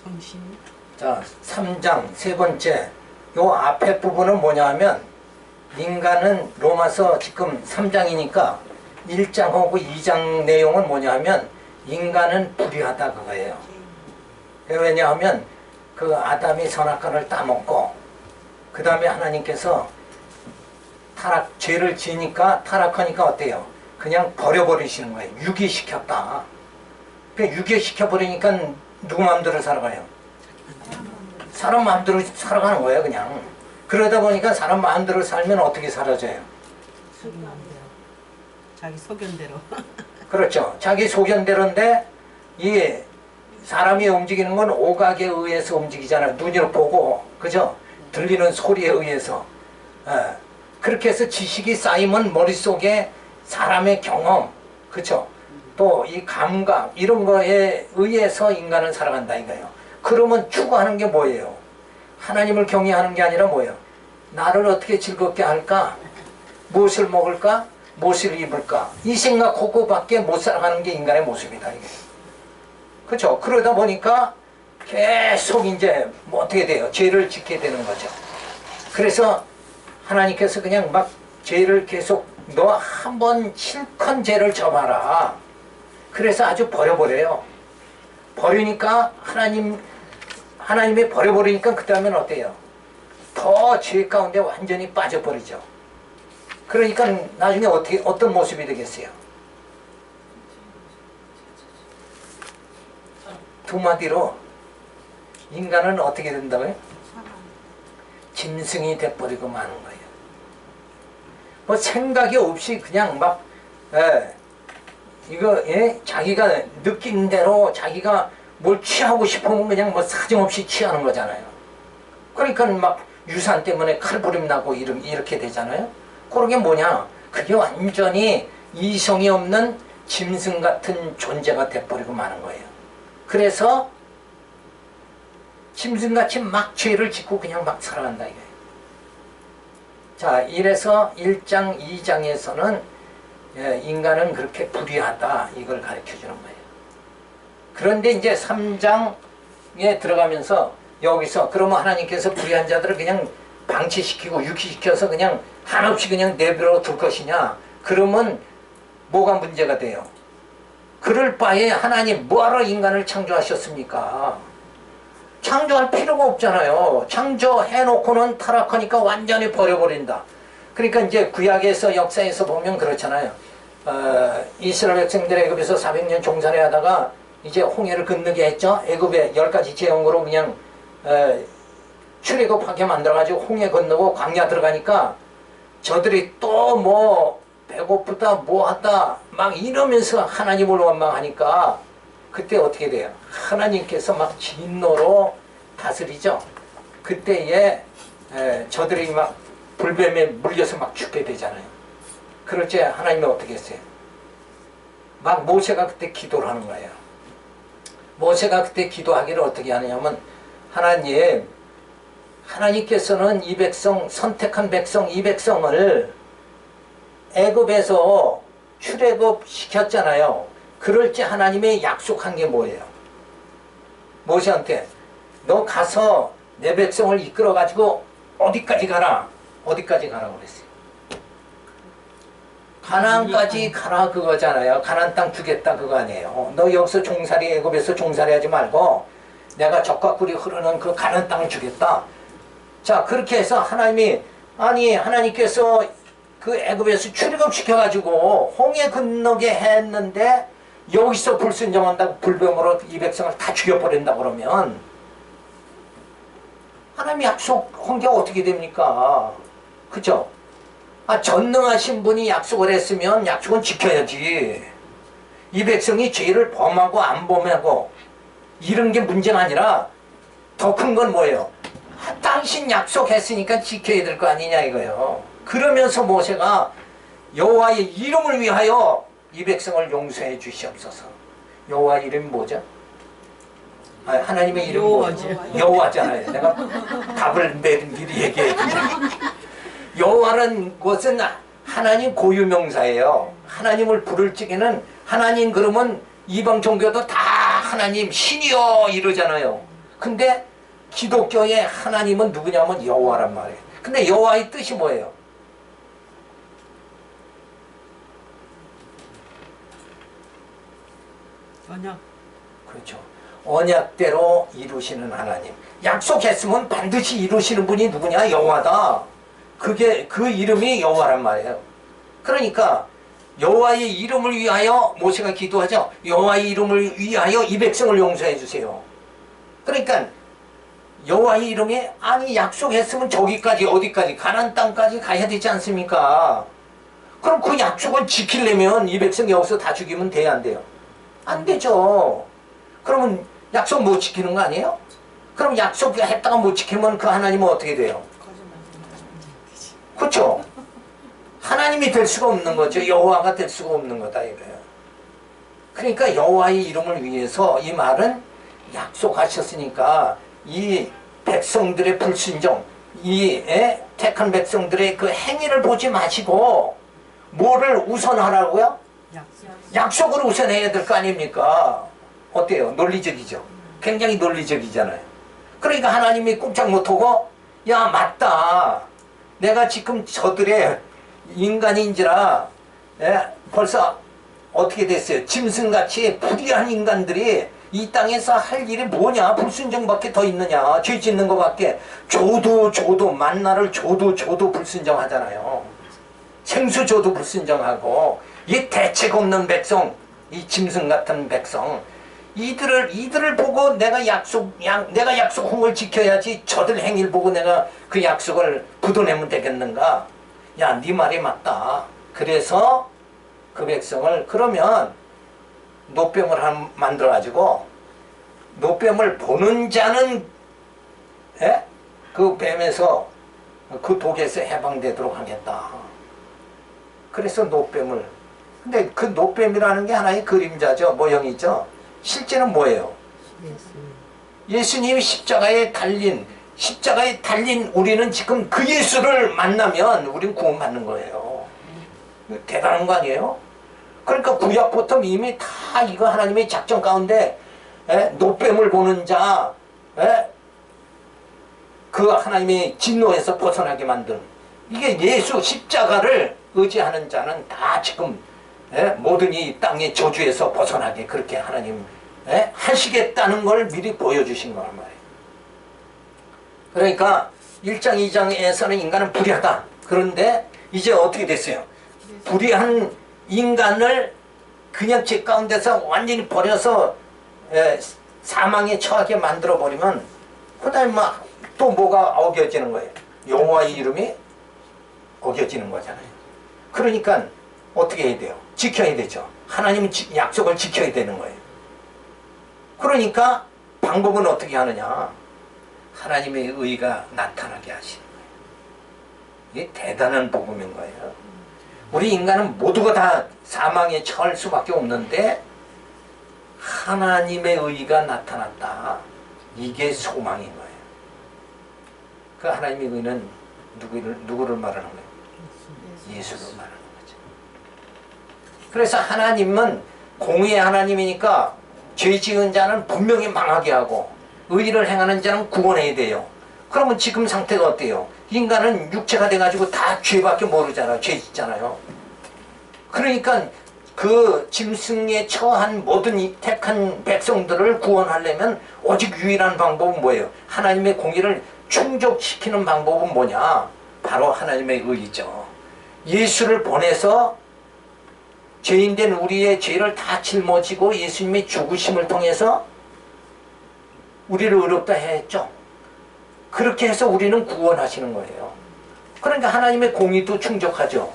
정신. 자, 3장 세 번째. 요 앞에 부분은 뭐냐 하면 인간은 로마서 지금 3장이니까 1장하고 2장 내용은 뭐냐 하면 인간은 불의하다 그거예요. 왜냐하면 그 아담이 선악과를 따먹고 그 다음에 하나님께서 죄를 지니까 타락하니까 어때요? 그냥 버려버리시는 거예요. 유기시켰다. 유기시켜버리니까 누구 마음대로 살아가요? 사람 마음대로 살아가는 거예요, 그냥. 그러다 보니까 사람 마음대로 살면 어떻게 살아져요? 자기 마음대로. 자기 소견대로. 그렇죠. 자기 소견대로인데 이 사람이 움직이는 건 오각에 의해서 움직이잖아요. 눈으로 보고, 그죠? 들리는 소리에 의해서. 그렇게 해서 지식이 쌓이면 머릿속에 사람의 경험, 그죠? 또 이 감각, 이런 거에 의해서 인간은 살아간다 이거예요. 그러면 추구하는 게 뭐예요? 하나님을 경외하는 게 아니라 뭐예요? 나를 어떻게 즐겁게 할까? 무엇을 먹을까? 무엇을 입을까? 이 생각하고 밖에 못 살아가는 게 인간의 모습이다 이게. 그렇죠? 그러다 보니까 계속 이제 뭐 어떻게 돼요? 죄를 짓게 되는 거죠. 그래서 하나님께서 그냥 막 죄를 계속 너 한번 실컷 죄를 져봐라. 그래서 아주 버려버려요. 버리니까 하나님이 버려버리니까 그 다음엔 어때요? 더 죄 가운데 완전히 빠져버리죠. 그러니까 나중에 어떤 모습이 되겠어요? 두 마디로 인간은 어떻게 된다고요? 짐승이 돼버리고 마는 거예요. 뭐 생각이 없이 그냥 막 자기가 느낀 대로 자기가 뭘 취하고 싶으면 그냥 뭐 사정없이 취하는 거잖아요. 그러니까 막 유산 때문에 칼부림 나고 이렇게 되잖아요. 그런 게 뭐냐? 그게 완전히 이성이 없는 짐승 같은 존재가 돼버리고 마는 거예요. 그래서 짐승같이 막 죄를 짓고 그냥 막 살아간다 이거예요. 자, 이래서 1장, 2장에서는 인간은 그렇게 불의하다 이걸 가르쳐주는 거예요. 그런데 이제 3장에 들어가면서 여기서 그러면 하나님께서 불의한 자들을 그냥 방치시키고 유기시켜서 그냥 한없이 그냥 내버려 둘 것이냐? 그러면 뭐가 문제가 돼요? 그럴 바에 하나님 뭐하러 인간을 창조하셨습니까? 창조할 필요가 없잖아요. 창조해놓고는 타락하니까 완전히 버려버린다. 그러니까 이제 구약에서 역사에서 보면 그렇잖아요. 이스라엘 백성들 애굽에서 400년 종살이 하다가 이제 홍해를 건너게 했죠. 애굽에 10가지 재앙으로 그냥 출애굽하게 만들어가지고 홍해 건너고 광야 들어가니까 저들이 또 뭐 배고프다 뭐하다 막 이러면서 하나님을 원망하니까 그때 어떻게 돼요? 하나님께서 막 진노로 다스리죠. 그때에 저들이 막 불뱀에 물려서 막 죽게 되잖아요. 그럴 때 하나님이 어떻게 했어요? 막 모세가 그때 기도를 하는 거예요. 모세가 그때 기도하기를 어떻게 하느냐면 하나님께서는 이 백성, 선택한 백성, 이 백성을 애굽에서 출애굽 시켰잖아요. 그럴 때 하나님의 약속한 게 뭐예요? 모세한테 너 가서 내 백성을 이끌어가지고 어디까지 가라? 어디까지 가라고 그랬어요? 가나안까지 가라 그거잖아요. 가나안 땅 주겠다 그거 아니에요. 너 여기서 애굽에서 종살이 하지 말고 내가 젖과 꿀이 흐르는 그 가나안 땅을 주겠다. 자, 그렇게 해서 하나님께서 그 애굽에서 출애굽 시켜가지고 홍해 건너게 했는데 여기서 불순종한다고 불뱀으로 이 백성을 다 죽여버린다 그러면 하나님 약속한 게 어떻게 됩니까? 그죠? 전능하신 분이 약속을 했으면 약속은 지켜야지. 이 백성이 죄를 범하고 안 범하고 이런 게 문제가 아니라 더 큰 건 뭐예요? 당신 약속했으니까 지켜야 될 거 아니냐 이거예요. 그러면서 모세가 여호와의 이름을 위하여 이 백성을 용서해 주시옵소서. 여호와 이름이 뭐죠? 하나님의 이름이 뭐죠? 여호와잖아요. 내가 답을 미리 얘기해 주잖아요. 여호와라는 것은 하나님 고유명사예요. 하나님을 부를 적에는 하나님 그러면 이방 종교도 다 하나님 신이여 이러잖아요. 근데 기독교의 하나님은 누구냐면 여호와란 말이에요. 근데 여호와의 뜻이 뭐예요? 언약. 그렇죠. 언약대로 이루시는 하나님. 약속했으면 반드시 이루시는 분이 누구냐? 여호와다. 그게 그 이름이 여호와란 말이에요. 그러니까 여호와의 이름을 위하여 모세가 기도하죠. 여호와의 이름을 위하여 이 백성을 용서해 주세요. 그러니까 여호와의 이름이 아니 약속했으면 저기까지 어디까지 가나안 땅까지 가야 되지 않습니까? 그럼 그 약속을 지키려면 이 백성 여기서 다 죽이면 돼야 안 돼요? 안 되죠. 그러면 약속 못 지키는 거 아니에요? 그럼 약속했다가 못 지키면 그 하나님은 어떻게 돼요? 그렇죠? 하나님이 될 수가 없는 거죠. 여호와가 될 수가 없는 거다 이거예요. 그러니까 여호와의 이름을 위해서 이 말은 약속하셨으니까 이 백성들의 불순종, 이 택한 백성들의 그 행위를 보지 마시고 뭐를 우선하라고요? 약속을 우선해야 될 거 아닙니까? 어때요? 논리적이죠? 굉장히 논리적이잖아요. 그러니까 하나님이 꼼짝 못하고 야 맞다. 내가 지금 저들의 인간인지라 벌써 어떻게 됐어요? 짐승같이 불의한 인간들이 이 땅에서 할 일이 뭐냐? 불순종밖에 더 있느냐? 죄 짓는 것밖에. 줘도 만나를 줘도 불순종하잖아요. 생수 줘도 불순종하고 이 대책 없는 백성, 이 짐승 같은 백성, 이들을 보고 내가 약속한 걸 지켜야지 저들 행위를 보고 내가 그 약속을 부도내면 되겠는가? 야, 네 말이 맞다. 그래서 그 백성을 그러면 노뱀을 만들어가지고 노뱀을 보는 자는 그 뱀에서 그 독에서 해방되도록 하겠다. 그래서 노뱀을 근데 그 노뱀이라는 게 하나의 그림자죠. 모형이죠. 실제는 뭐예요? 예수님이 십자가에 달린 우리는 지금 그 예수를 만나면 우리는 구원받는 거예요. 대단한 거 아니에요? 그러니까 구약부터 이미 다 이거 하나님의 작전 가운데 노뱀을 보는 자, 그 하나님의 진노에서 벗어나게 만든 이게 예수 십자가를 의지하는 자는 다 지금 모든 이 땅의 저주에서 벗어나게 그렇게 하나님 하시겠다는 걸 미리 보여주신 거란 말이에요. 그러니까 1장 2장에서는 인간은 불의하다. 그런데 이제 어떻게 됐어요? 불의한 인간을 그냥 죄 가운데서 완전히 버려서 사망에 처하게 만들어버리면 그 다음에 또 뭐가 어겨지는 거예요? 여호와의 이름이 어겨지는 거잖아요. 그러니까 어떻게 해야 돼요? 지켜야 되죠. 하나님은 약속을 지켜야 되는 거예요. 그러니까 방법은 어떻게 하느냐? 하나님의 의가 나타나게 하시는 거예요. 이게 대단한 복음인 거예요. 우리 인간은 모두가 다 사망에 처할 수밖에 없는데 하나님의 의가 나타났다. 이게 소망인 거예요. 그 하나님의 의는 누구를 말하는 거예요? 예수를 말하는 거죠. 그래서 하나님은 공의의 하나님이니까 죄 지은 자는 분명히 망하게 하고 의를 행하는 자는 구원해야 돼요. 그러면 지금 상태가 어때요? 인간은 육체가 돼가지고 다 죄밖에 모르잖아요. 죄 짓잖아요. 그러니까 그 짐승에 처한 모든 택한 백성들을 구원하려면 오직 유일한 방법은 뭐예요? 하나님의 공의를 충족시키는 방법은 뭐냐? 바로 하나님의 의이죠. 예수를 보내서 죄인된 우리의 죄를 다 짊어지고 예수님의 죽으심을 통해서 우리를 의롭다 했죠. 그렇게 해서 우리는 구원하시는 거예요. 그러니까 하나님의 공의도 충족하죠.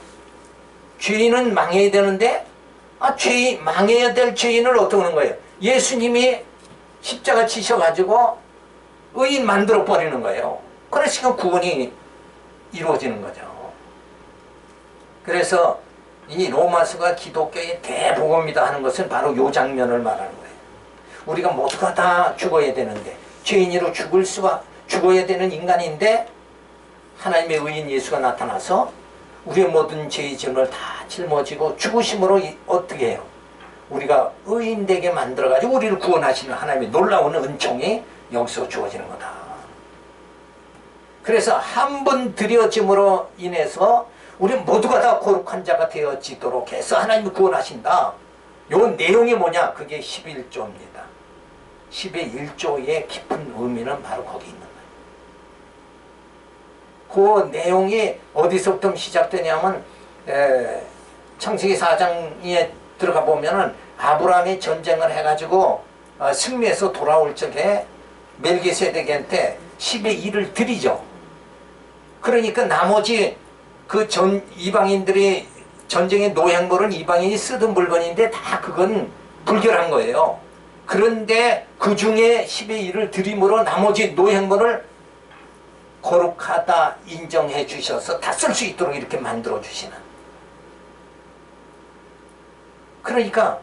죄인은 망해야 되는데 망해야 될 죄인을 어떻게 하는 거예요? 예수님이 십자가 지셔가지고 의인 만들어 버리는 거예요. 그러니까 구원이 이루어지는 거죠. 그래서 이 로마서가 기독교의 대복음이다 하는 것은 바로 이 장면을 말하는 거예요. 우리가 모두가 다 죽어야 되는데 죄인으로 죽어야 되는 인간인데 하나님의 의인 예수가 나타나서 우리의 모든 죄의 짐을 다 짊어지고 죽으심으로 어떻게 해요? 우리가 의인되게 만들어가지고 우리를 구원하시는 하나님의 놀라운 은총이 여기서 주어지는 거다. 그래서 한 번 드려짐으로 인해서 우리 모두가 다 거룩한 자가 되어지도록 해서 하나님이 구원하신다. 요 내용이 뭐냐? 그게 11조입니다. 10의 1조의 깊은 의미는 바로 거기 있는 거예요. 그 내용이 어디서부터 시작되냐면 창세기 4장에 들어가 보면은 아브라함이 전쟁을 해가지고 승리해서 돌아올 적에 멜기세덱한테 10의 1을 드리죠. 그러니까 나머지 그 이방인들이 전쟁의 노획물은 이방인이 쓰던 물건인데 다 그건 불결한 거예요. 그런데 그 중에 10의 1을 드림으로 나머지 노획물을 거룩하다 인정해 주셔서 다 쓸 수 있도록 이렇게 만들어 주시는. 그러니까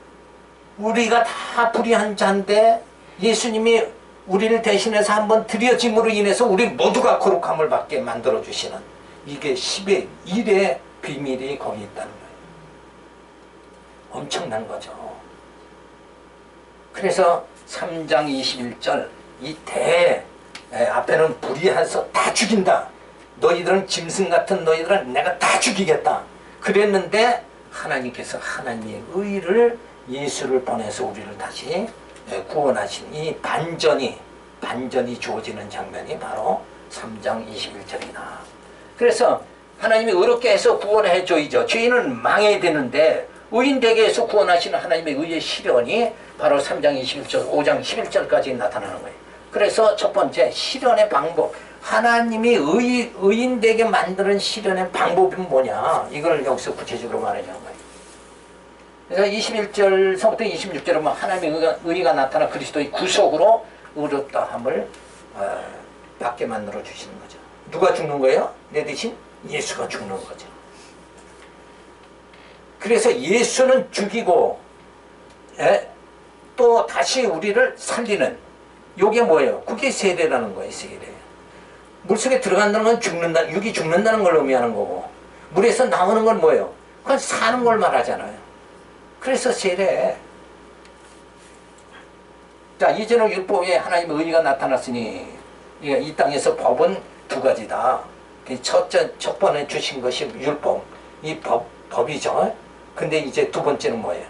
우리가 다 불의한 자인데 예수님이 우리를 대신해서 한번 드려짐으로 인해서 우리 모두가 거룩함을 받게 만들어 주시는, 이게 10의 1의 비밀이 거기 있다는 거예요. 엄청난 거죠. 그래서 3장 21절 이 앞에는 불의해서 다 죽인다. 너희들은 짐승 같은 너희들은 내가 다 죽이겠다. 그랬는데 하나님께서 하나님의 의를 예수를 보내서 우리를 다시 구원하신 이 반전이 주어지는 장면이 바로 3장 21절이다. 그래서 하나님이 의롭게 해서 구원해 줘야죠. 죄인은 망해야 되는데 의인 되게 해서 구원하시는 하나님의 의의 실현이 바로 3장 21절, 5장 11절까지 나타나는 거예요. 그래서 첫 번째 실현의 방법, 하나님이 의인 되게 만드는 실현의 방법이 뭐냐, 이걸 여기서 구체적으로 말하자는 거예요. 그래서 21절서부터 26절에 보면 하나님의 의가 나타나 그리스도의 구속으로 의롭다함을 받게 만들어 주시는 거죠. 누가 죽는 거예요? 내 대신 예수가 죽는 거죠. 그래서 예수는 죽이고 또 다시 우리를 살리는, 이게 뭐예요? 그게 세례라는 거예요. 세례. 물속에 들어간다는 건 죽는다, 육이 죽는다는 걸 의미하는 거고, 물에서 나오는 건 뭐예요? 그건 사는 걸 말하잖아요. 그래서 세례. 자, 이제는 율법에 하나님의 의가 나타났으니 이 땅에서 법은 두 가지다. 첫 번에 주신 것이 율법, 이 법이죠. 근데 이제 두 번째는 뭐예요?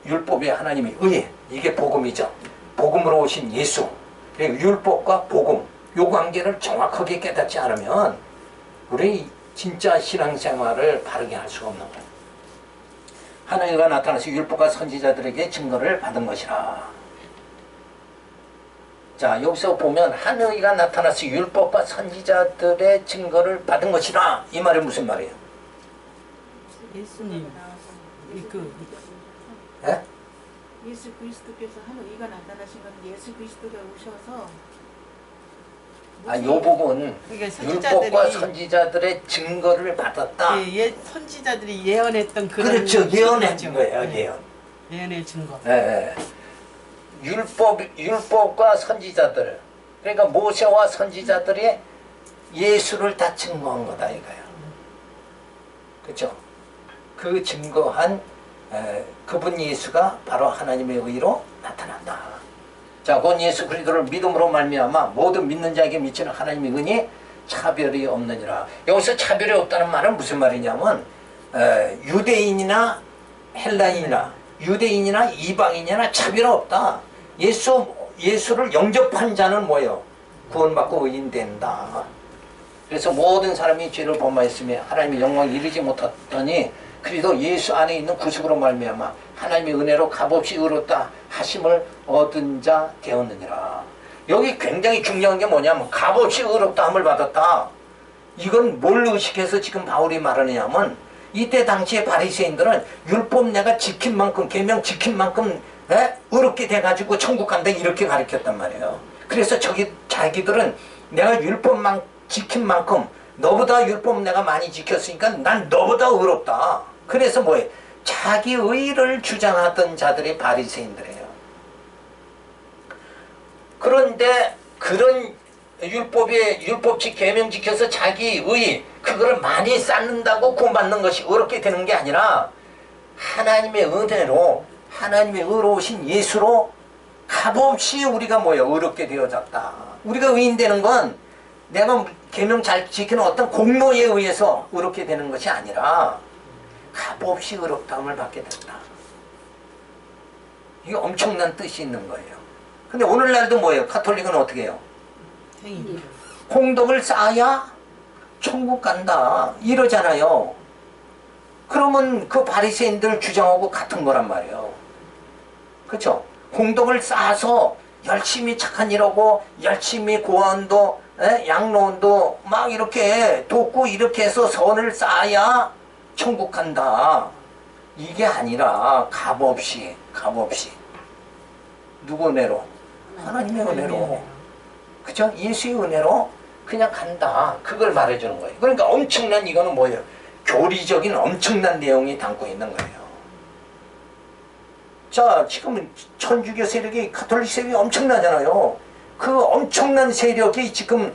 율법에 하나님의 의, 이게 복음이죠. 복음으로 오신 예수, 그리고 율법과 복음, 요 관계를 정확하게 깨닫지 않으면 우리 진짜 신앙생활을 바르게 할 수가 없는 거예요. 하나님과 나타나서 율법과 선지자들에게 증거를 받은 것이라. 자, 여기서 보면 하나님과 나타나서 율법과 선지자들의 증거를 받은 것이라, 이 말이 무슨 말이에요? 예수님 예수 그리스도께서 하는 의가 나타나신 건 예수 그리스도가 오셔서 요 부분, 그러니까 율법과 선지자들의 증거를 받았다. 선지자들이 예언했던 그런, 그렇죠. 예언했던 거예요. 예언의 증거. 율법과 선지자들, 그러니까 모세와 선지자들이 예수를 다 증거한 거다 이거예요. 그렇죠? 그 증거한 그분 예수가 바로 하나님의 의로 나타난다. 자, 곧 예수 그리스도를 믿음으로 말미암아 모든 믿는 자에게 미치는 하나님의 은이 차별이 없느니라. 여기서 차별이 없다는 말은 무슨 말이냐면 유대인이나 헬라인이나 유대인이나 이방인이나 차별이 없다. 예수를 영접한 자는 뭐예요? 구원받고 의인된다. 그래서 모든 사람이 죄를 범하였으며 하나님의 영광에 이르지 못하더니 그래도 예수 안에 있는 구속으로 말미암아 하나님의 은혜로 값없이 의롭다 하심을 얻은 자 되었느니라. 여기 굉장히 중요한 게 뭐냐면 값없이 의롭다 함을 받았다. 이건 뭘 의식해서 지금 바울이 말하느냐면 이때 당시에 바리새인들은 율법 내가 지킨 만큼, 계명 지킨 만큼 의롭게 돼가지고 천국 간다 이렇게 가르쳤단 말이에요. 그래서 자기들은 내가 율법만 지킨 만큼, 너보다 율법 내가 많이 지켰으니까 난 너보다 의롭다. 그래서 뭐예요? 자기 의를 주장하던 자들이 바리새인들이에요. 그런데 그런 율법칙 계명 지켜서 자기 의, 그거를 많이 쌓는다고 구원받는 것이 의롭게 되는 게 아니라 하나님의 은혜로 하나님의 의로우신 예수로 값없이 우리가 뭐예요? 의롭게 되어졌다. 우리가 의인되는 건 내가 계명 잘 지키는 어떤 공로에 의해서 의롭게 되는 것이 아니라 값없이 의롭다함을 받게 된다. 이게 엄청난 뜻이 있는 거예요. 근데 오늘날도 뭐예요? 가톨릭은 어떻게 해요? 행위. 공덕을 쌓아야 천국 간다 이러잖아요. 그러면 그 바리새인들 주장하고 같은 거란 말이에요. 그렇죠? 공덕을 쌓아서 열심히 착한 일하고 열심히 고아원도 양로원도 막 이렇게 돕고 이렇게 해서 선을 쌓아야 천국 간다. 이게 아니라 값없이 누구 은혜로? 하나님의 은혜로. 그죠? 예수의 은혜로 그냥 간다. 그걸 말해주는 거예요. 그러니까 엄청난 이거는 뭐예요? 교리적인 엄청난 내용이 담고 있는 거예요. 자, 지금 천주교 세력이 가톨릭 세력이 엄청나잖아요. 그 엄청난 세력이 지금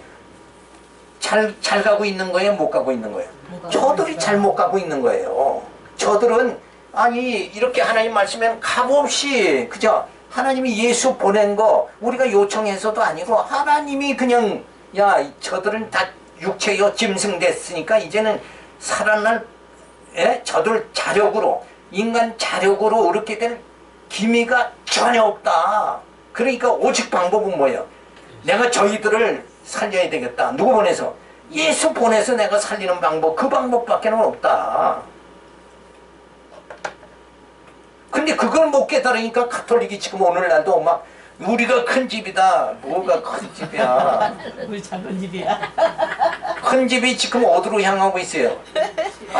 잘 가고 있는 거예요? 못 가고 있는 거예요? 저들이 잘못 가고 있는 거예요. 저들은 아니 이렇게 하나님 말씀에 값없이 그죠? 하나님이 예수 보낸 거 우리가 요청해서도 아니고 하나님이 그냥 야 저들은 다 육체요 짐승됐으니까 이제는 살아날 저들 자력으로 인간 자력으로 이렇게 될 기미가 전혀 없다. 그러니까 오직 방법은 뭐예요? 내가 저희들을 살려야 되겠다. 누구 보내서? 예수 보내서 내가 살리는 방법 그 방법밖에 없다. 근데 그걸 못 깨달으니까 가톨릭이 지금 오늘날도 막 우리가 큰 집이다. 뭐가 큰 집이야. 우리 작은 집이야. 큰 집이 지금 어디로 향하고 있어요?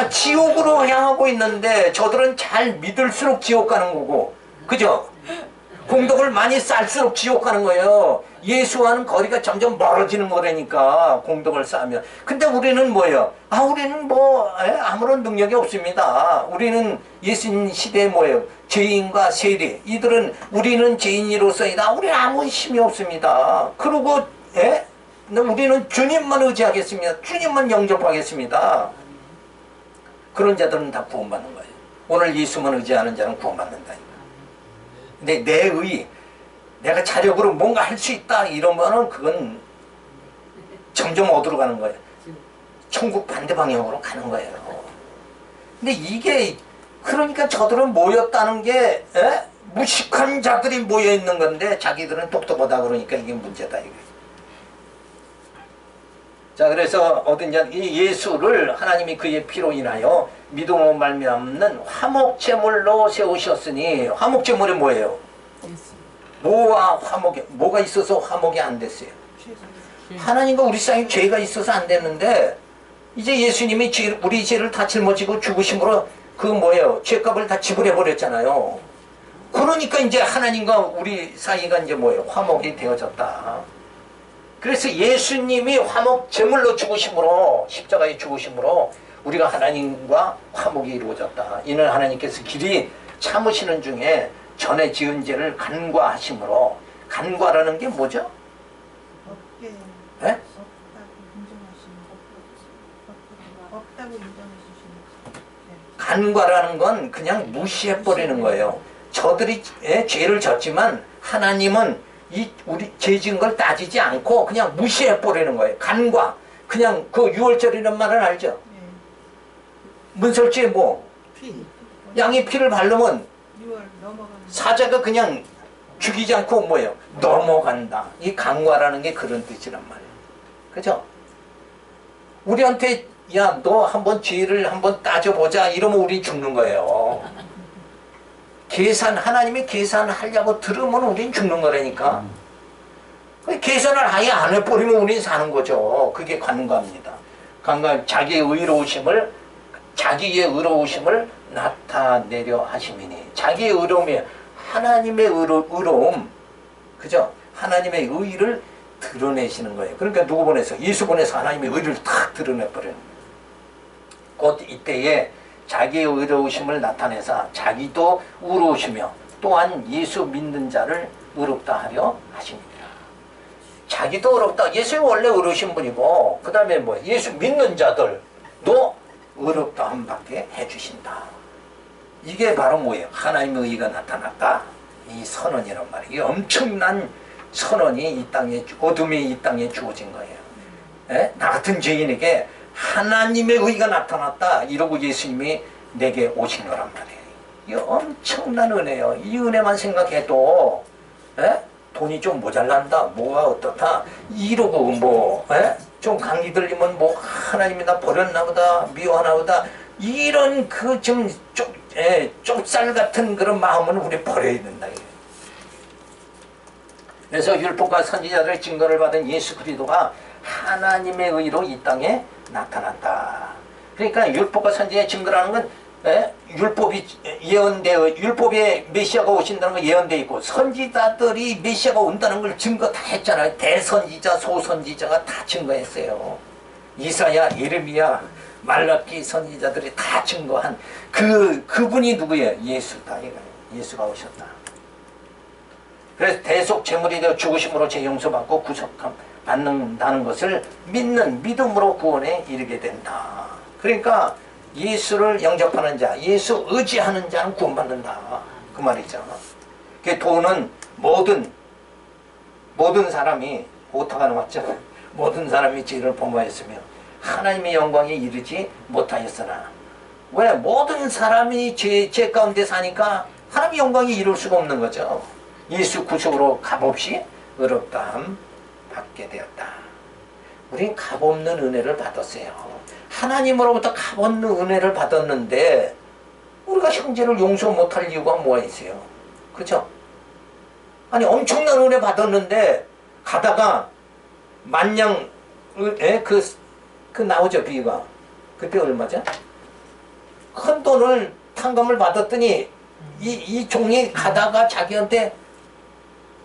지옥으로 향하고 있는데 저들은 잘 믿을수록 지옥 가는 거고 그죠? 공덕을 많이 쌓을수록 지옥 가는 거예요. 예수와는 거리가 점점 멀어지는 거라니까 공덕을 쌓으면. 근데 우리는 뭐예요? 우리는 아무런 능력이 없습니다. 우리는 예수님 시대에 뭐예요? 죄인과 세리 이들은 우리는 죄인으로서이다. 우리는 아무 힘이 없습니다. 그리고 우리는 주님만 의지하겠습니다. 주님만 영접하겠습니다. 그런 자들은 다 구원받는 거예요. 오늘 예수만 의지하는 자는 구원받는다. 근데 내가 자력으로 뭔가 할 수 있다 이러면은 그건 점점 어디로 가는 거예요? 천국 반대 방향으로 가는 거예요. 근데 이게 그러니까 저들은 모였다는 게 무식한 자들이 모여 있는 건데 자기들은 똑똑하다 그러니까 이게 문제다 이게. 자 그래서 어떤 이 예수를 하나님이 그의 피로 인하여 믿음으로 말미암는 화목제물로 세우셨으니 화목제물이 뭐예요? 뭐와 화목이 뭐가 있어서 화목이 안 됐어요? 하나님과 우리 사이에 죄가 있어서 안 됐는데 이제 예수님이 우리 죄를 다 짊어지고 죽으심으로 그 뭐예요? 죄값을 다 지불해 버렸잖아요. 그러니까 이제 하나님과 우리 사이가 이제 뭐예요? 화목이 되어졌다. 그래서 예수님이 화목 제물로 죽으심으로 십자가에 죽으심으로 우리가 하나님과 화목이 이루어졌다. 이는 하나님께서 길이 참으시는 중에 전에 지은 죄를 간과하심으로 간과라는 게 뭐죠? 네? 없다고 인정해주시는 간과라는 건 그냥 무시해버리는 거예요. 저들이 죄를 졌지만 하나님은 우리 죄 지은 걸 따지지 않고 그냥 무시해버리는 거예요. 간과. 그냥 그 유월절이라는 말은 알죠? 문설주에 피. 양이 피를 바르면 사자가 그냥 죽이지 않고 뭐예요? 넘어간다. 이 간과라는 게 그런 뜻이란 말이에요. 그죠? 우리한테 야 너 한번 죄를 한번 따져보자 이러면 우리 죽는 거예요. 하나님이 계산하려고 들으면 우린 죽는 거라니까. 계산을 아예 안 해버리면 우린 사는 거죠. 그게 간과입니다. 간과 자기의 의로우심을 나타내려 하심이니 자기의 의로움이 하나님의 의로움 그죠? 하나님의 의를 드러내시는 거예요. 그러니까 누구 보내서? 예수 보내서 하나님의 의를 탁 드러내버려요. 곧 이때에 자기의 의로우심을 나타내사 자기도 의로우시며 또한 예수 믿는 자를 의롭다 하려 하십니다. 자기도 의롭다. 예수는 원래 의로우신 분이고 그 다음에 예수 믿는 자들도 의롭다 함 받게 해주신다. 이게 바로 뭐예요? 하나님의 의가 나타났다. 이 선언이란 말이에요. 이 엄청난 선언이 이 땅에, 어둠이 이 땅에 주어진 거예요. 예? 나 같은 죄인에게 하나님의 의가 나타났다. 이러고 예수님이 내게 오신 거란 말이에요. 이 엄청난 은혜예요. 이 은혜만 생각해도 예? 돈이 좀 모자란다, 뭐가 어떻다 이러고 뭐 좀 감기 들리면 뭐 하나님이 나 버렸나 보다, 미워하나 보다, 이런 그 좀 쪽살 같은 그런 마음은 우리 버려야 된다. 그래서 율법과 선지자들의 증거를 받은 예수 그리스도가 하나님의 의로 이 땅에 나타났다. 그러니까 율법과 선지자의 증거라는 건 율법이 예언되어, 율법에 메시아가 오신다는 거 예언되어 있고, 선지자들이 메시아가 온다는 걸 증거 다 했잖아요. 대선지자, 소선지자가 다 증거했어요. 이사야, 예레미야, 말라기 선지자들이 다 증거한 그분이 누구예요? 예수다. 예수가 오셨다. 그래서 대속 제물이 되어 죽으심으로 죄 용서받고 구속함 받는다는 것을 믿는 믿음으로 구원에 이르게 된다. 그러니까 예수를 영접하는 자, 예수 의지하는 자는 구원받는다. 그 말이죠. 그 돈은 모든 사람이, 오타가 나왔죠. 모든 사람이 죄를 범하였으며 하나님의 영광에 이르지 못하였으나, 왜? 모든 사람이 죄 가운데 사니까 하나님의 영광에 이룰 수가 없는 거죠. 예수 구속으로 값없이 의롭다함 받게 되었다. 우린 값없는 은혜를 받았어요. 하나님으로부터 값없는 은혜를 받았는데 우리가 형제를 용서 못할 이유가 뭐가 있어요? 그죠? 아니 엄청난 은혜 받았는데 가다가 만냥 그 나오죠, 비유가. 그때 얼마죠? 큰 돈을 탕감을 받았더니 이 종이 가다가 자기한테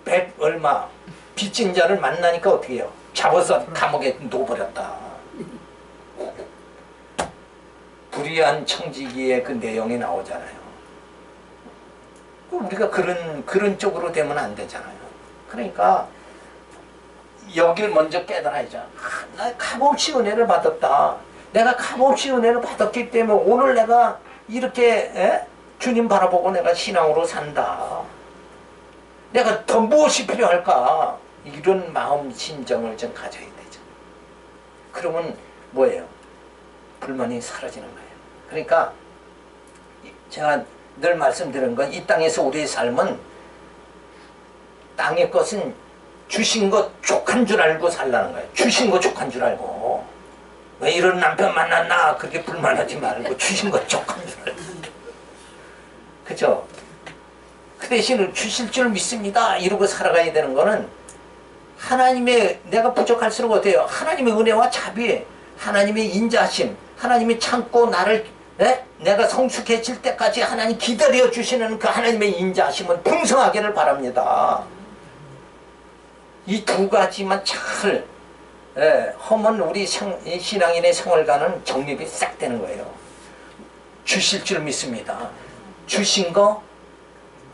100 얼마 빚진 자를 만나니까 어떻게 해요? 잡아서 감옥에 넣어버렸다. 불의한 청지기의 그 내용이 나오잖아요. 우리가 그런 쪽으로 되면 안 되잖아요. 그러니까 여길 먼저 깨달아야죠. 나 값없이 은혜를 받았다. 내가 값없이 은혜를 받았기 때문에 오늘 내가 이렇게 주님 바라보고 내가 신앙으로 산다. 내가 더 무엇이 필요할까? 이런 마음 심정을 좀 가져야 되죠. 그러면 뭐예요? 불만이 사라지는 거예요. 그러니까 제가 늘 말씀드린 건, 이 땅에서 우리의 삶은 땅의 것은 주신 것 족한 줄 알고 살라는 거예요. 주신 것 족한 줄 알고. 왜 이런 남편 만났나 그렇게 불만하지 말고 주신 것 족한 줄 알고. 그죠? 그 대신 주실 줄 믿습니다 이러고 살아가야 되는 거는, 하나님의, 내가 부족할수록 어때요? 하나님의 은혜와 자비, 하나님의 인자하심, 하나님이 참고 나를 내가 성숙해질 때까지 하나님 기다려 주시는 그 하나님의 인자하심은 풍성하기를 바랍니다. 이 두 가지만 잘 하면 우리 신앙인의 생활과는 정립이 싹 되는 거예요. 주실 줄 믿습니다. 주신 거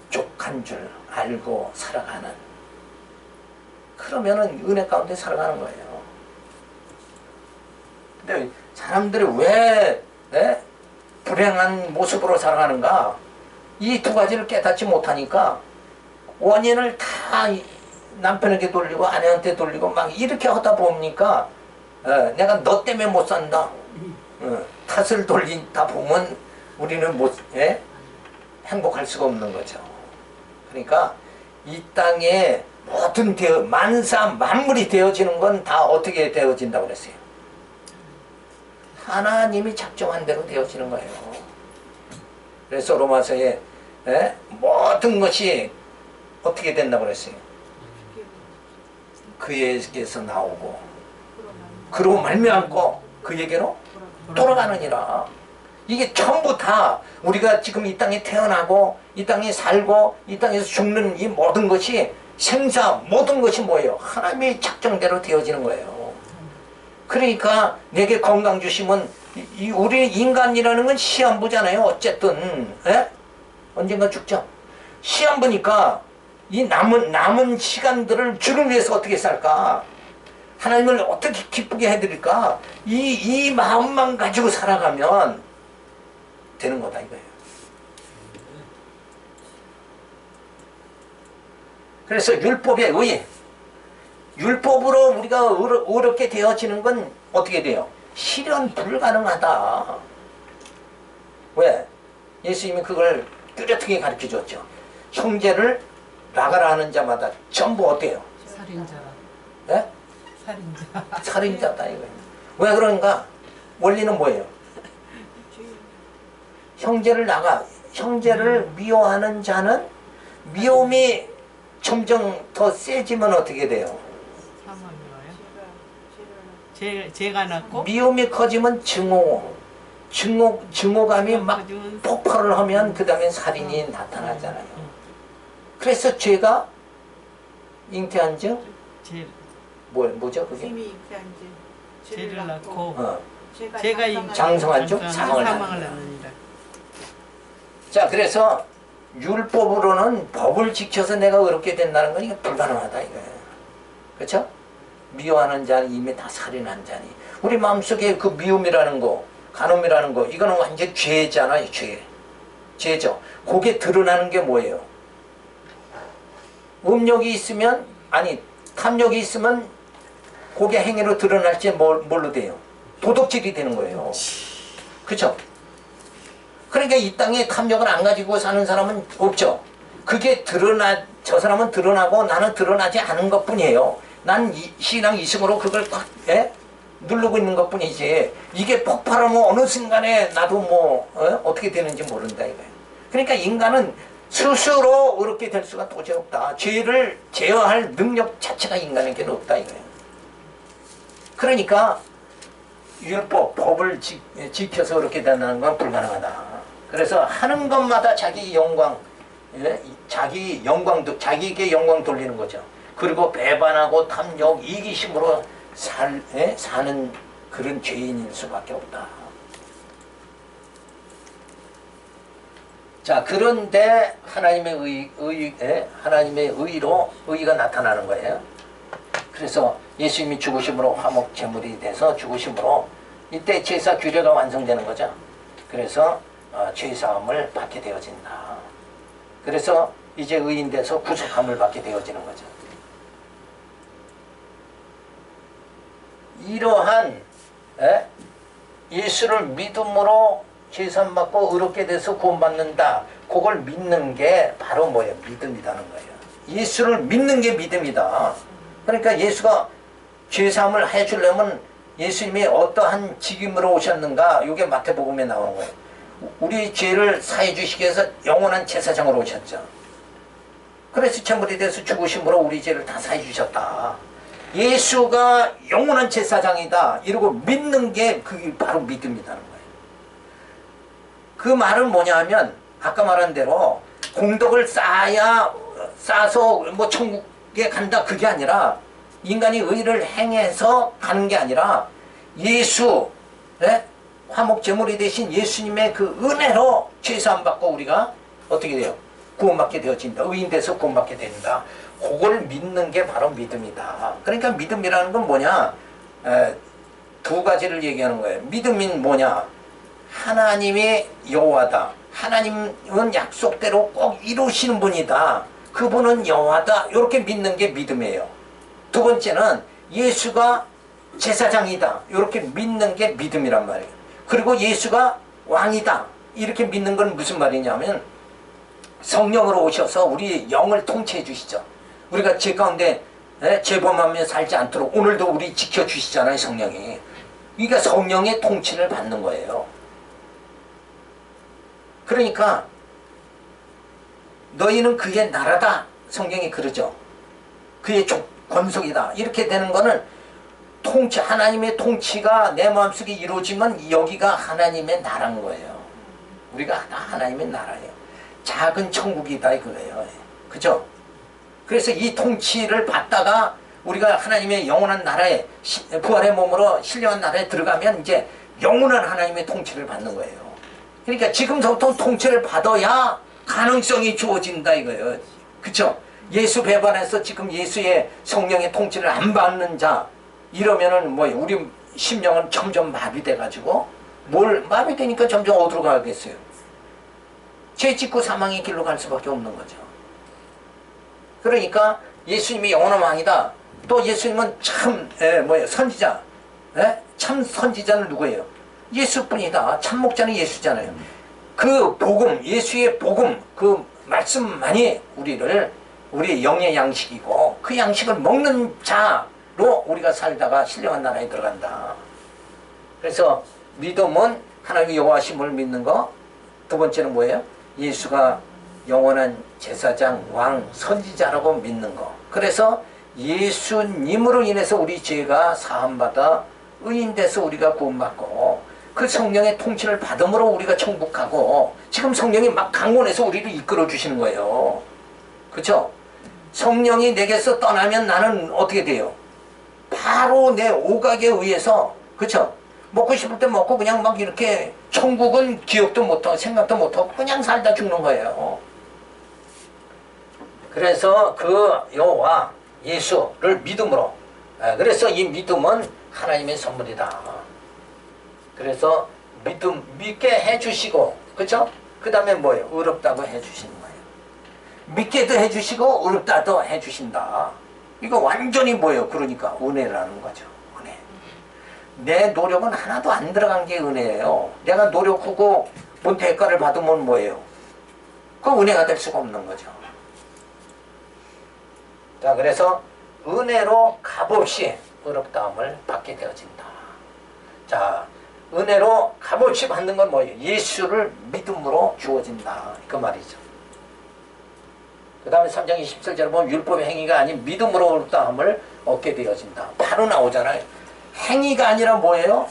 족한 줄 알고 살아가는, 그러면은 은혜 가운데 살아가는 거예요. 근데 사람들이 왜 불행한 모습으로 살아가는가? 이 두 가지를 깨닫지 못하니까 원인을 다 남편에게 돌리고 아내한테 돌리고 막 이렇게 하다 보니까 내가 너 때문에 못 산다. 탓을 돌리다 보면 우리는 행복할 수가 없는 거죠. 그러니까 이 땅에 모든 만사 만물이 되어지는 건 다 어떻게 되어진다고 그랬어요? 하나님이 작정한 대로 되어지는 거예요. 그래서 로마서에 모든 것이 어떻게 된다고 그랬어요? 그에게서 나오고 그로 말미암고 그에게로 돌아가느니라. 이게 전부 다 우리가 지금 이 땅에 태어나고 이 땅에 살고 이 땅에서 죽는 이 모든 것이, 생사 모든 것이 뭐예요? 하나님의 작정대로 되어지는 거예요. 그러니까 내게 건강 주시면, 우리 인간이라는 건 시한부잖아요. 어쨌든 언젠가 죽죠. 시한부니까 이 남은 시간들을 주를 위해서 어떻게 살까? 하나님을 어떻게 기쁘게 해드릴까? 이 마음만 가지고 살아가면 되는 거다 이거예요. 그래서 율법의 의, 율법으로 우리가 어렵게 되어지는 건 어떻게 돼요? 실현 불가능하다. 왜? 예수님이 그걸 뚜렷하게 가르쳐 줬죠. 형제를 나가라 하는 자마다 전부 어때요? 살인자라. 네? 살인자. 살인자다 이거예요. 왜 그런가? 원리는 뭐예요? 형제를 미워하는 자는 미움이 점점 더 세지면 어떻게 돼요? 사망이와요. 죄가 났고 미움이 커지면 증오감이 막 폭발을 하면 그 다음에 살인이 나타나잖아요. 그래서 죄가 잉태한 즉 뭐죠 그게? 이미 잉태한 지 죄를 낳고 제가 장성한 즉 사망을 낳는다. 자, 그래서 율법으로는 법을 지켜서 내가 어렵게 된다는 건 이게 불가능하다 이거예요. 그렇죠? 미워하는 자는 이미 다 살인한 자니. 우리 마음속에 그 미움이라는 거, 간음이라는 거, 이거는 완전 죄잖아요, 죄죠. 그게 드러나는 게 뭐예요? 음욕이 있으면, 아니, 탐욕이 있으면 그게 행위로 드러날지 뭘로 돼요? 도덕질이 되는 거예요. 그렇죠? 그러니까 이 땅에 탐욕을 안 가지고 사는 사람은 없죠. 그게 저 사람은 드러나고 나는 드러나지 않은 것 뿐이에요. 난 신앙 이승으로 그걸 딱 누르고 있는 것 뿐이지. 이게 폭발하면 어느 순간에 나도 어떻게 되는지 모른다 이거예요. 그러니까 인간은 스스로 어렵게 될 수가 도저히 없다. 죄를 제어할 능력 자체가 인간에게는 없다 이거예요. 그러니까 율법, 법을 지켜서 어렵게 된다는 건 불가능하다. 그래서 하는 것마다 자기 영광, 자기에게 영광 돌리는 거죠. 그리고 배반하고 탐욕, 이기심으로 사는 그런 죄인일 수밖에 없다. 자, 그런데 하나님의 의가 나타나는 거예요. 그래서 예수님이 죽으심으로 화목 제물이 돼서 죽으심으로 이때 제사 규례가 완성되는 거죠. 그래서 죄사함을 받게 되어진다. 그래서 이제 의인 돼서 구속함을 받게 되어지는 거죠. 이러한 예수를 믿음으로 죄사함 받고 의롭게 돼서 구원받는다. 그걸 믿는 게 바로 뭐예요? 믿음이라는 거예요. 예수를 믿는 게 믿음이다. 그러니까 예수가 죄사함을 해주려면 예수님이 어떠한 직임으로 오셨는가? 이게 마태복음에 나오는 거예요. 우리 죄를 사해 주시기 위해서 영원한 제사장으로 오셨죠. 그래서 제물이 돼서 죽으심으로 우리 죄를 다 사해 주셨다. 예수가 영원한 제사장이다. 이러고 믿는 게 그게 바로 믿음이라는 거예요. 그 말은 뭐냐 하면 아까 말한 대로 공덕을 쌓아서 천국에 간다 그게 아니라 인간이 의를 행해서 가는 게 아니라 예수 화목제물이 되신 예수님의 그 은혜로 죄사함 받고 우리가 어떻게 돼요? 구원받게 되어진다. 의인 돼서 구원받게 된다. 그걸 믿는 게 바로 믿음이다. 그러니까 믿음이라는 건 뭐냐? 두 가지를 얘기하는 거예요. 믿음이 뭐냐? 하나님의 여호와다. 하나님은 약속대로 꼭 이루시는 분이다. 그분은 여호와다. 이렇게 믿는 게 믿음이에요. 두 번째는 예수가 제사장이다. 이렇게 믿는 게 믿음이란 말이에요. 그리고 예수가 왕이다. 이렇게 믿는 건 무슨 말이냐면 성령으로 오셔서 우리 영을 통치해 주시죠. 우리가 죄 가운데 죄범하며 살지 않도록 오늘도 우리 지켜주시잖아요. 성령이. 그러니까 성령의 통치를 받는 거예요. 그러니까 너희는 그의 나라다. 성경이 그러죠. 그의 권속이다. 이렇게 되는 거는 하나님의 통치가 내 마음속에 이루어지면 여기가 하나님의 나라인 거예요. 우리가 하나님의 나라예요. 작은 천국이다 이거예요. 그죠? 그래서 이 통치를 받다가 우리가 하나님의 영원한 나라에 부활의 몸으로 신령한 나라에 들어가면 이제 영원한 하나님의 통치를 받는 거예요. 그러니까 지금부터 통치를 받아야 가능성이 주어진다 이거예요. 그쵸? 예수 배반해서 지금 예수의 성령의 통치를 안 받는 자 이러면은 우리 심령은 점점 마비돼가지고 마비되니까 점점 어디로 가겠어요? 죄 짓고 사망의 길로 갈 수밖에 없는 거죠. 그러니까 예수님이 영원한 왕이다. 또 예수님은 참 선지자. 참 선지자는 누구예요? 예수뿐이다. 참 목자는 예수잖아요. 그 복음, 예수의 복음, 그 말씀만이 우리의 영의 양식이고 그 양식을 먹는 자로 우리가 살다가 신령한 나라에 들어간다. 그래서 믿음은 하나님의 여호와심을 믿는 거. 두 번째는 뭐예요? 예수가 영원한 제사장, 왕, 선지자라고 믿는 거. 그래서 예수님으로 인해서 우리 죄가 사함받아 의인돼서 우리가 구원받고 그 성령의 통치를 받음으로 우리가 천국하고 지금 성령이 막 강권해서 우리를 이끌어 주시는 거예요. 그렇죠? 성령이 내게서 떠나면 나는 어떻게 돼요? 바로 내 오각에 의해서, 그렇죠? 먹고 싶을 때 먹고 그냥 막 이렇게 천국은 기억도 못하고 생각도 못하고 그냥 살다 죽는 거예요. 그래서 그 여호와 예수를 믿음으로, 그래서 이 믿음은 하나님의 선물이다. 그래서 믿게 해주시고, 그렇죠? 그 다음에 뭐예요? 어렵다고 해주시는 거예요. 믿게도 해주시고 어렵다도 해주신다. 이거 완전히 뭐예요? 그러니까 은혜라는 거죠. 은혜. 내 노력은 하나도 안 들어간 게 은혜예요. 내가 노력하고 뭔 대가를 받으면 뭐예요? 그 은혜가 될 수가 없는 거죠. 자, 그래서 은혜로 값없이 어렵다함을 받게 되어진다. 자, 은혜로 값없이 받는 건 뭐예요? 예수를 믿음으로 주어진다. 그 말이죠. 그 다음에 3장 27절에 보면 율법의 행위가 아닌 믿음으로 어렵다함을 얻게 되어진다. 바로 나오잖아요. 행위가 아니라 뭐예요?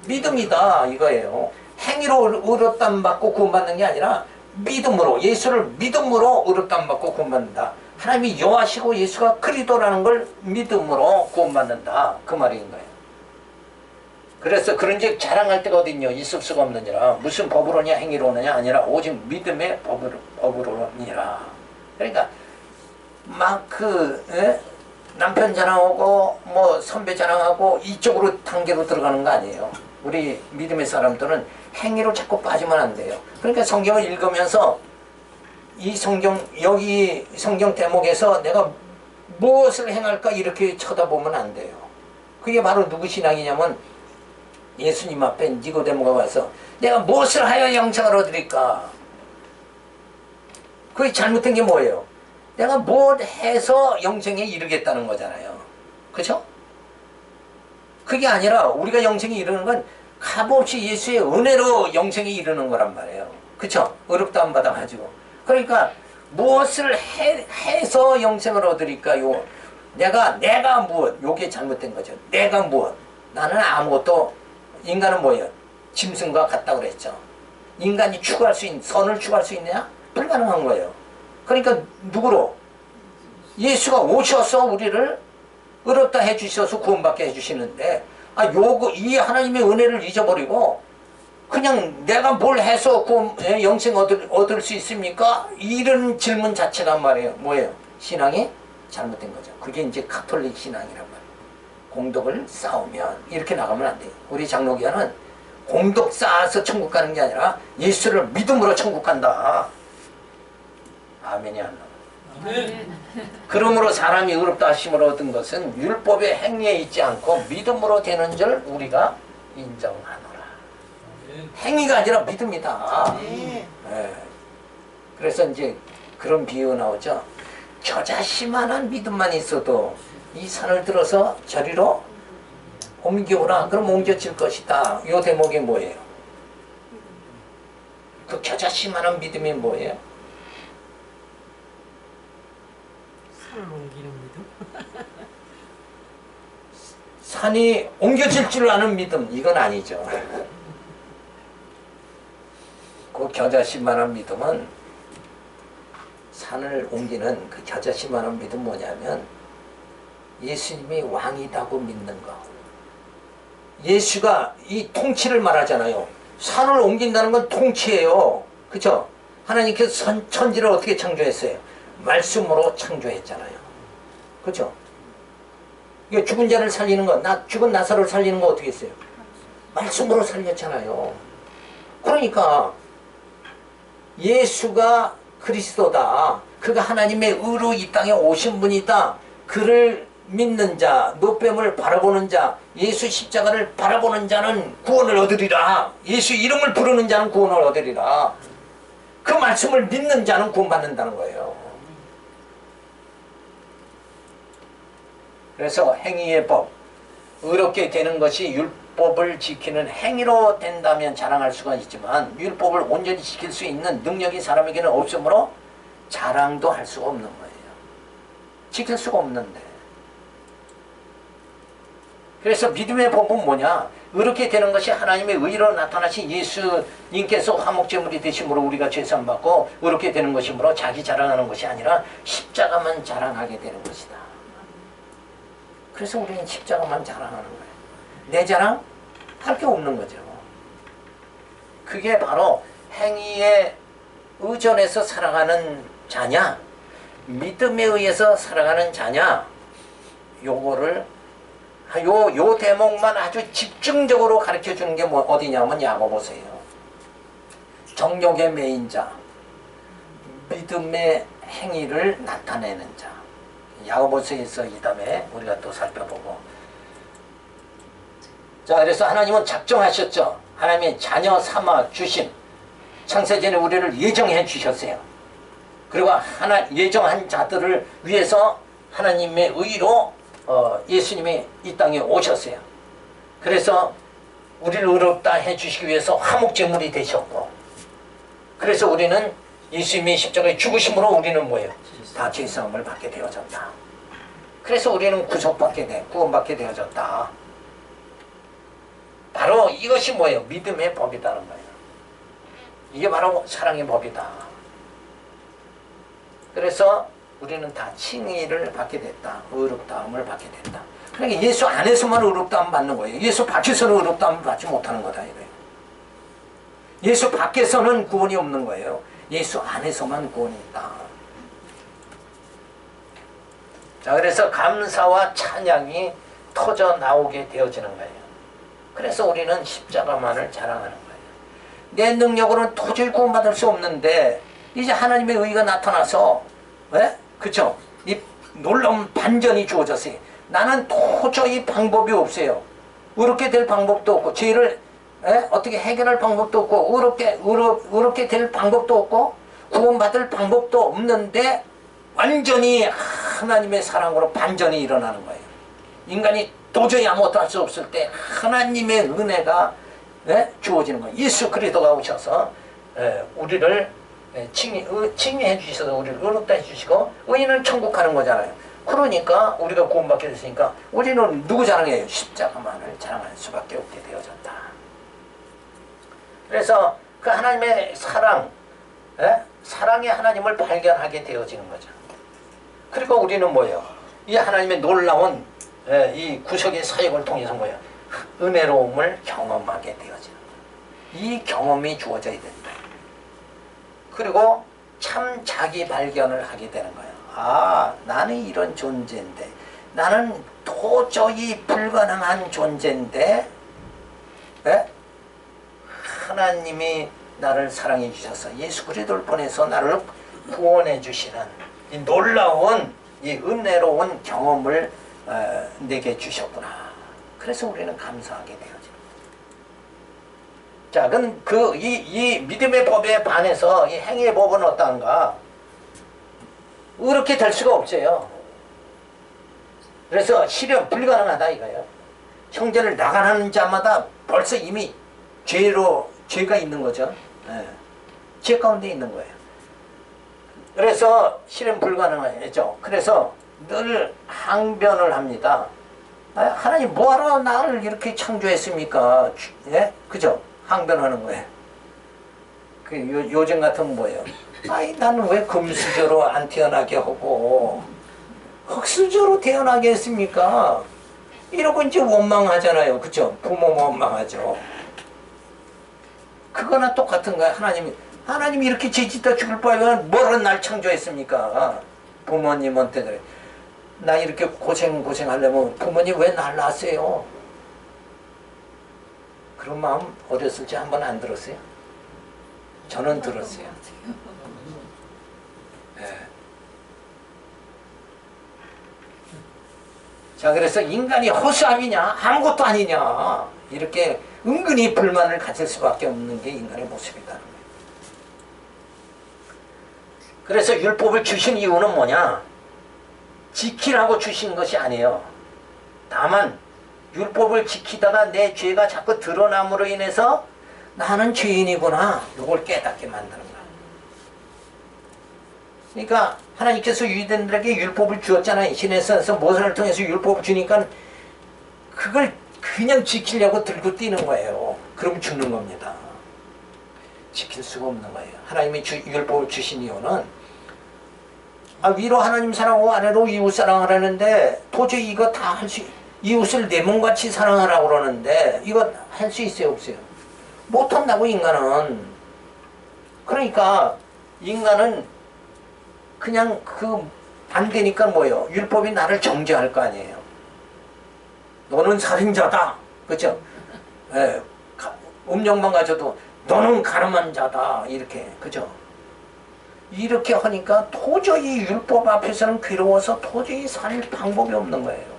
믿음이다. 이거예요. 행위로 어렵다함 받고 구원받는 게 아니라 믿음으로, 예수를 믿음으로 어렵다함 받고 구원받는다. 하나님이 여호와시고 예수가 그리스도라는 걸 믿음으로 구원받는다. 그 말인 거예요. 그래서 그런즉 자랑할 데가 어딨냐? 있을 수가 없느니라. 무슨 법으로냐 행위로느냐 아니라 오직 믿음의 법으로니라. 그러니까 막 남편 자랑하고 뭐 선배 자랑하고 이쪽으로 단계로 들어가는 거 아니에요. 우리 믿음의 사람들은 행위로 자꾸 빠지면 안 돼요. 그러니까 성경을 읽으면서 이 성경, 여기 성경 대목에서 내가 무엇을 행할까 이렇게 쳐다보면 안 돼요. 그게 바로 누구 신앙이냐면 예수님 앞에 니고데모가 와서 내가 무엇을 하여 영생을 얻으리까? 그게 잘못된 게 뭐예요? 내가 뭘 해서 영생에 이르겠다는 거잖아요. 그죠? 그게 아니라 우리가 영생에 이르는 건 값없이 예수의 은혜로 영생에 이르는 거란 말이에요. 그쵸? 어렵다함 받아 가지고. 그러니까 무엇을 해서 영생을 얻으리까요? 내가 무엇? 요게 잘못된 거죠. 내가 무엇? 나는 아무것도. 인간은 뭐예요? 짐승과 같다고 그랬죠. 인간이 추구할 수 있는, 선을 추구할 수 있느냐? 불가능한 거예요. 그러니까 누구로? 예수가 오셔서 우리를 어렵다 해주셔서 구원받게 해주시는데, 이 하나님의 은혜를 잊어버리고 그냥 내가 뭘 해서 영생 얻을 수 있습니까? 이런 질문 자체란 말이에요. 뭐예요? 신앙이 잘못된 거죠. 그게 이제 가톨릭 신앙이란 말이에요. 공덕을 쌓으면 이렇게 나가면 안 돼요. 우리 장로교는 공덕 쌓아서 천국 가는 게 아니라 예수를 믿음으로 천국 간다. 아멘이 안 나와요. 네. 그러므로 사람이 의롭다 하심을 얻은 것은 율법의 행위에 있지 않고 믿음으로 되는 줄 우리가 인정하노라. 행위가 아니라 믿음이다. 네. 그래서 이제 그런 비유 나오죠. 겨자씨만한 믿음만 있어도 이 산을 들어서 저리로 옮겨오라. 그럼 옮겨질 것이다. 이 대목이 뭐예요? 그 겨자씨만한 믿음이 뭐예요? 산을 옮기는 믿음? 산이 옮겨질 줄 아는 믿음. 이건 아니죠. 그 겨자씨만한 믿음은, 산을 옮기는 그 겨자씨만한 믿음 뭐냐면 예수님이 왕이다고 믿는 거. 예수가 이 통치를 말하잖아요. 산을 옮긴다는 건 통치예요. 그렇죠? 하나님께서 천지를 어떻게 창조했어요? 말씀으로 창조했잖아요. 그렇죠? 이거 죽은 자를 살리는 거, 죽은 나사로를 살리는 거 어떻게 했어요? 말씀으로 살렸잖아요. 그러니까 예수가 그리스도다. 그가 하나님의 의로 이 땅에 오신 분이다. 그를 믿는 자, 노뱀을 바라보는 자, 예수 십자가를 바라보는 자는 구원을 얻으리라. 예수 이름을 부르는 자는 구원을 얻으리라. 그 말씀을 믿는 자는 구원받는다는 거예요. 그래서 행위의 법, 의롭게 되는 것이 율법을 지키는 행위로 된다면 자랑할 수가 있지만 율법을 온전히 지킬 수 있는 능력이 사람에게는 없으므로 자랑도 할 수가 없는 거예요. 지킬 수가 없는데. 그래서 믿음의 법은 뭐냐? 의롭게 되는 것이 하나님의 의로 나타나신 예수님께서 화목제물이 되심으로 우리가 죄사함받고 의롭게 되는 것이므로 자기 자랑하는 것이 아니라 십자가만 자랑하게 되는 것이다. 그래서 우리는 십자가만 자랑하는 거예요. 내 자랑? 할 게 없는 거죠. 그게 바로 행위에 의존해서 살아가는 자냐, 믿음에 의해서 살아가는 자냐, 요거를 요 대목만 아주 집중적으로 가르쳐 주는 게 뭐 어디냐면 야고보서예요. 정욕의 매인 자, 믿음의 행위를 나타내는 자. 야고보서에서 이 다음에 우리가 또 살펴보고. 자, 그래서 하나님은 작정하셨죠. 하나님의 자녀 삼아 주심. 창세전에 우리를 예정해 주셨어요. 그리고 예정한 자들을 위해서 하나님의 의로 예수님이 이 땅에 오셨어요. 그래서 우리를 의롭다 해주시기 위해서 화목제물이 되셨고, 그래서 우리는 예수님의 십자가의 죽으심으로 우리는 뭐예요? 다 죄사함을 받게 되어졌다. 그래서 우리는 구원받게 되어졌다. 바로 이것이 뭐예요? 믿음의 법이라는 거예요. 이게 바로 사랑의 법이다. 그래서 우리는 다 칭의를 받게 됐다. 의롭다함을 받게 됐다. 그러니까 예수 안에서만 의롭다함을 받는 거예요. 예수 밖에서는 의롭다함을 받지 못하는 거다 이거예요. 예수 밖에서는 구원이 없는 거예요. 예수 안에서만 구원이 있다. 자, 그래서 감사와 찬양이 터져 나오게 되어지는 거예요. 그래서 우리는 십자가만을 자랑하는 거예요. 내 능력으로는 도저히 구원받을 수 없는데 이제 하나님의 의가 나타나서, 그쵸? 이 놀라운 반전이 주어졌어요. 나는 도저히 방법이 없어요. 의롭게 될 방법도 없고, 죄를 어떻게 해결할 방법도 없고, 의롭게 될 방법도 없고, 구원받을 방법도 없는데 완전히 하나님의 사랑으로 반전이 일어나는 거예요. 인간이 도저히 아무것도 할 수 없을 때 하나님의 은혜가 주어지는 거예요. 예수 그리스도가 오셔서 우리를 칭의해 주셔서 우리를 의롭다 해주시고 의인은 천국 가는 거잖아요. 그러니까 우리가 구원받게 됐으니까 우리는 누구 자랑해요? 십자가만을 자랑할 수밖에 없게 되어졌다. 그래서 그 하나님의 사랑의 하나님을 발견하게 되어지는 거죠. 그리고 우리는 뭐예요? 이 하나님의 놀라운 이 구속의 사역을 통해서 뭐예요? 은혜로움을 경험하게 되어지는 거예요. 이 경험이 주어져야 된다. 그리고 참 자기 발견을 하게 되는 거예요. 아, 나는 이런 존재인데, 나는 도저히 불가능한 존재인데, 하나님이 나를 사랑해 주셔서 예수 그리스도를 보내서 나를 구원해 주시는 이 놀라운 이 은혜로운 경험을 내게 주셨구나. 그래서 우리는 감사하게 되어집니다. 자, 그럼 이 믿음의 법에 반해서 이 행위의 법은 어떤가? 의롭게 될 수가 없어요. 그래서 실현 불가능하다 이거예요. 형제를 나가는 자마다 벌써 이미 죄가 있는 거죠. 죄 가운데 있는 거예요. 그래서 실현 불가능하죠. 그래서 늘 항변을 합니다. 하나님 뭐하러 나를 이렇게 창조했습니까? 그죠? 항변하는 거예요. 요즘 같은 뭐예요? 나는 왜 금수저로 안 태어나게 하고 흙수저로 태어나게 했습니까? 이러고 이제 원망하잖아요. 그죠? 부모 원망하죠. 그거나 똑같은 거야. 하나님이 이렇게 죄짓다 죽을 바에는 뭐라 날 창조했습니까? 부모님한테 그래. 나 이렇게 고생하려면 부모님 왜 날 낳았어요? 그런 마음 어렸을 때 한 번 안 들었어요? 저는 들었어요. 자, 그래서 인간이 허수아비냐 아무것도 아니냐 이렇게 은근히 불만을 가질 수밖에 없는 게 인간의 모습이라는 거예요. 그래서 율법을 주신 이유는 뭐냐? 지키라고 주신 것이 아니에요. 다만 율법을 지키다가 내 죄가 자꾸 드러남으로 인해서 나는 죄인이구나 이걸 깨닫게 만드는 거야. 그러니까 하나님께서 유대인들에게 율법을 주었잖아요. 시내산에서 모세를 통해서 율법을 주니까 그걸 그냥 지키려고 들고 뛰는 거예요. 그럼 죽는 겁니다. 지킬 수가 없는 거예요. 하나님이 율법을 주신 이유는 위로 하나님 사랑하고 아래로 이웃 사랑하라는데 도저히 이거 다 할 수, 이웃을 내 몸같이 사랑하라고 그러는데 이거 할 수 있어요 없어요? 못한다고 인간은. 그러니까 인간은 그냥 안 되니까 뭐예요? 율법이 나를 정죄할 거 아니에요. 너는 살인자다. 그렇죠? 예, 음력만 가져도 너는 가늠한 자다. 이렇게. 그죠? 이렇게 하니까 도저히 율법 앞에서는 괴로워서 도저히 살 방법이 없는 거예요.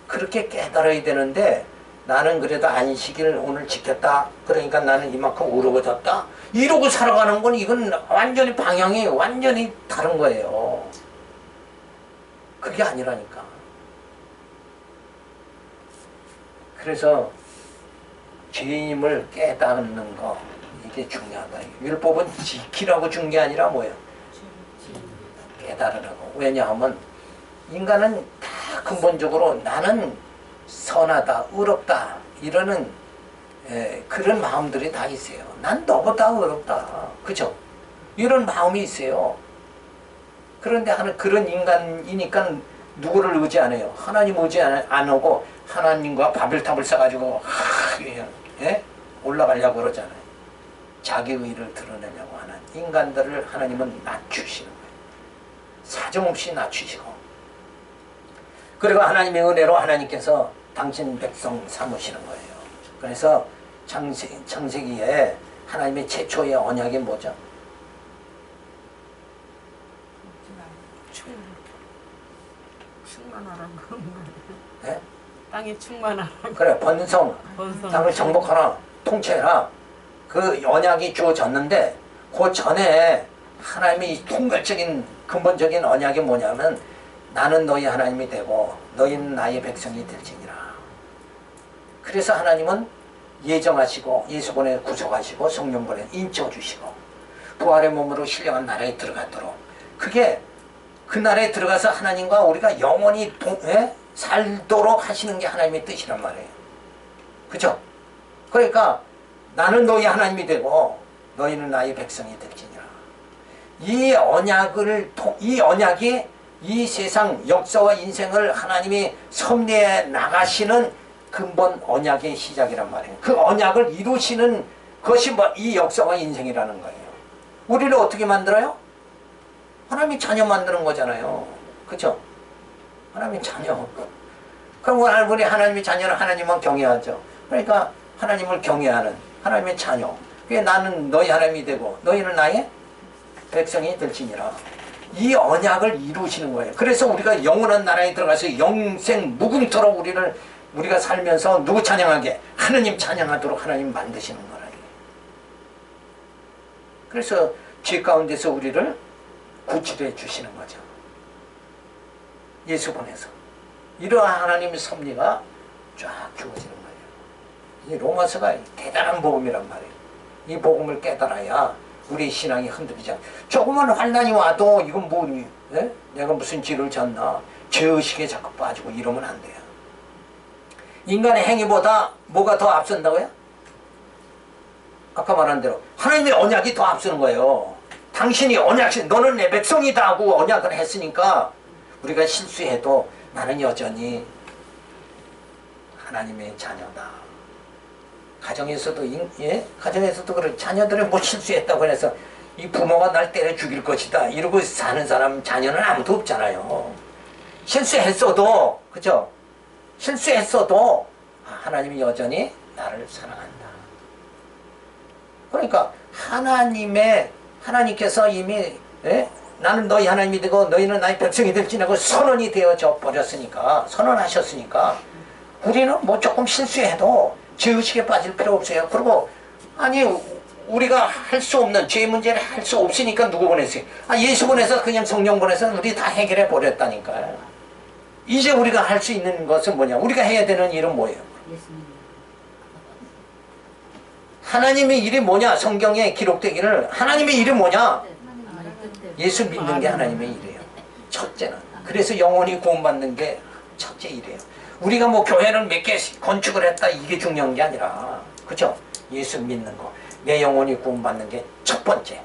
그렇게 깨달아야 되는데 나는 그래도 안식일을 오늘 지켰다. 그러니까 나는 이만큼 의로워졌다. 이러고 살아가는 건 이건 완전히 방향이 완전히 다른 거예요. 그게 아니라니까. 그래서 죄인임을 깨닫는 거 이게 중요하다. 율법은 지키라고 준 게 아니라 뭐예요? 깨달으라고. 왜냐하면 인간은 다 근본적으로 나는 선하다, 의롭다 이러는 그런 마음들이 다 있어요. 난 너보다 의롭다. 그죠? 이런 마음이 있어요. 그런데 그런 인간이니까 누구를 의지 안 해요? 하나님 의지 안 하고 하나님과 바벨탑을 쌓아가지고 올라가려고 그러잖아요. 자기 의를 드러내려고 하는 인간들을 하나님은 낮추시는 거예요. 사정없이 낮추시고, 그리고 하나님의 은혜로 하나님께서 당신 백성 삼으시는 거예요. 그래서 창세기에 하나님의 최초의 언약이 뭐죠? 충만하라는 거. 네? 땅에 충만하라고. 그래, 번성, 땅을 정복하라, 통치해라. 그 언약이 주어졌는데 그 전에 하나님의 통괄적인 근본적인 언약이 뭐냐면 나는 너희 하나님이 되고 너희는 나의 백성이 될지니라. 그래서 하나님은 예정하시고 예수 보내 구속하시고 성령 보내 인쳐주시고 부활의 몸으로 신령한 나라에 들어가도록, 그게 그 나라에 들어가서 하나님과 우리가 영원히 살도록 하시는 게 하나님의 뜻이란 말이에요. 그죠? 그러니까 나는 너희 하나님이 되고 너희는 나의 백성이 될지니라. 이 언약이 이 세상 역사와 인생을 하나님이 섭리해 나가시는 근본 언약의 시작이란 말이에요. 그 언약을 이루시는 것이 이 역사와 인생이라는 거예요. 우리를 어떻게 만들어요? 하나님이 자녀 만드는 거잖아요. 그죠? 하나님이 자녀. 그럼 우리 하나님의 자녀는 하나님만 경외하죠. 그러니까 하나님을 경외하는 하나님의 자녀. 그게 나는 너희 하나님이 되고 너희는 나의 백성이 될지니라. 이 언약을 이루시는 거예요. 그래서 우리가 영원한 나라에 들어가서 영생 무궁토록 우리가 살면서 누구 찬양하게? 하나님 찬양하도록 하나님 만드시는 거라. 그래서 죄 가운데서 우리를 구출해 주시는 거죠. 예수 보내서. 이러한 하나님의 섭리가 쫙 주어지는 거예요. 이 로마서가 대단한 복음이란 말이에요. 이 복음을 깨달아야 우리 신앙이 흔들리지 않아요. 조그만 환난이 와도 이건 내가 무슨 죄를 졌나, 죄의식에 자꾸 빠지고 이러면 안 돼요. 인간의 행위보다 뭐가 더 앞선다고요? 아까 말한 대로 하나님의 언약이 더 앞서는 거예요. 당신이 언약신, 너는 내 백성이다 하고 언약을 했으니까 우리가 실수해도 나는 여전히 하나님의 자녀다. 가정에서도 가정에서도 그래. 자녀들이 뭐 실수했다고 해서 이 부모가 날 때려 죽일 것이다 이러고 사는 사람 자녀는 아무도 없잖아요. 실수했어도, 그죠? 실수했어도 하나님이 여전히 나를 사랑한다. 그러니까 하나님께서 이미 나는 너희 하나님이 되고 너희는 나의 백성이 될지라고 선언이 되어져 버렸으니까, 선언하셨으니까 우리는 뭐 조금 실수해도 죄의식에 빠질 필요 없어요. 그리고 아니 우리가 할 수 없는 죄 문제를 할 수 없으니까 누구 보냈어요? 예수 보내서 그냥 성령 보내서 우리 다 해결해 버렸다니까요. 이제 우리가 할 수 있는 것은 뭐냐? 우리가 해야 되는 일은 뭐예요? 하나님의 일이 뭐냐? 성경에 기록되기를 하나님의 일이 뭐냐? 예수 믿는 게 하나님의 일이에요. 첫째는. 그래서 영혼이 구원받는 게 첫째 일이에요. 우리가 뭐 교회를 몇 개 건축을 했다 이게 중요한 게 아니라, 그죠? 예수 믿는 거, 내 영혼이 구원받는 게 첫 번째.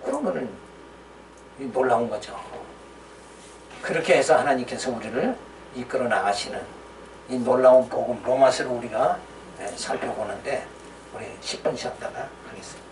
그러면은 놀라운 거죠. 그렇게 해서 하나님께서 우리를 이끌어 나가시는 이 놀라운 복음 로마서를 우리가 살펴보는데, 우리 10분 쉬었다가 하겠습니다.